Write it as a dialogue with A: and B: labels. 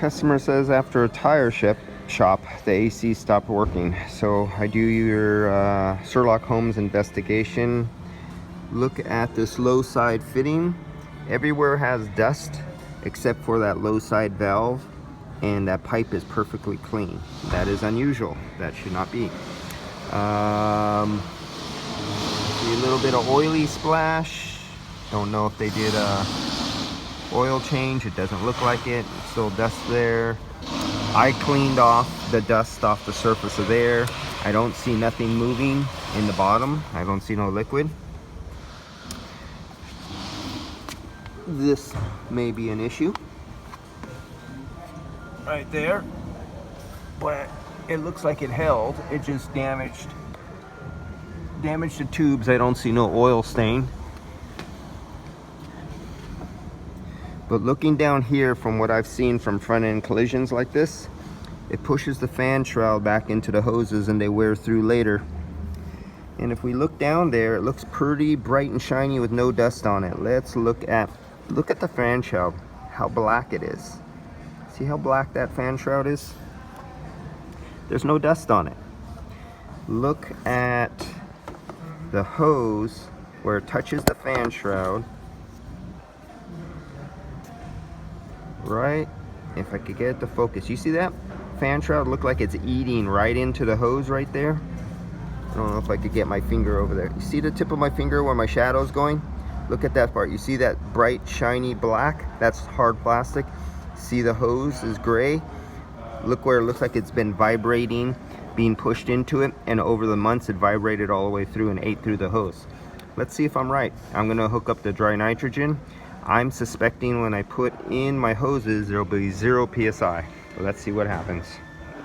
A: Customer says after a tire shop, the AC stopped working. So I do your Sherlock Holmes investigation. Look at this low side fitting. Everywhere has dust except for that low side valve, and that pipe is perfectly clean. That is unusual. That should not be. See a little bit of oily splash. Don't know if they did a oil change. It doesn't look like it. It's still dust there. I cleaned off the dust off the surface of there. I don't see nothing moving in the bottom. I don't see no liquid. This may be an issue right there, but it looks like it held. It just damaged the tubes. I don't see no oil stain. But looking down here, from what I've seen from front end collisions like this, it pushes the fan shroud back into the hoses and they wear through later. And if we look down there, it looks pretty bright and shiny with no dust on it. Let's look at the fan shroud, how black it is. See how black that fan shroud is? There's no dust on it. Look at the hose where it touches the fan shroud. Right, if I could get it to focus, you see that fan shroud look like it's eating right into the hose right there. I don't know if I could get my finger over there. You see the tip of my finger where my shadow's going? Look at that part. You see that bright shiny black? That's hard plastic. See the hose is gray. Look where it looks like it's been vibrating, being pushed into it, and over the months it vibrated all the way through and ate through the hose. Let's see if I'm right. I'm gonna hook up the dry nitrogen. I'm suspecting when I put in my hoses, there'll be 0 PSI. So let's see what happens.